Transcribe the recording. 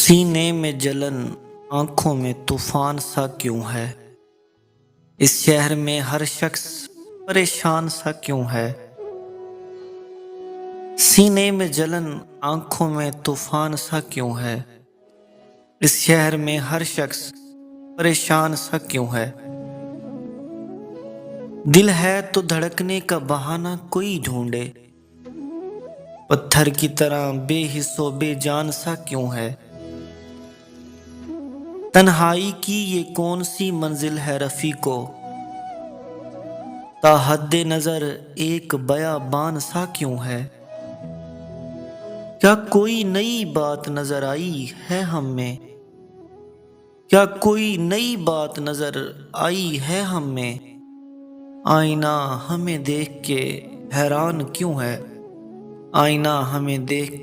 سینے میں جلن آنکھوں میں طوفان سا کیوں ہے؟ اس شہر میں ہر شخص پریشان سا کیوں ہے؟ سینے میں جلن آنکھوں میں طوفان سا کیوں ہے؟ اس شہر میں ہر شخص پریشان سا کیوں ہے؟ دل ہے تو دھڑکنے کا بہانہ کوئی ڈھونڈے، پتھر کی طرح بے حس و بے جان سا کیوں ہے؟ تنہائی کی یہ کون سی منزل ہے رفیقو، تا حد نظر ایک بیابان سا کیوں ہے؟ کیا کوئی نئی بات نظر آئی ہے ہم میں؟ کیا کوئی نئی بات نظر آئی ہے ہم میں؟ آئینہ ہمیں دیکھ کے حیران کیوں ہے؟ آئینہ ہمیں دیکھ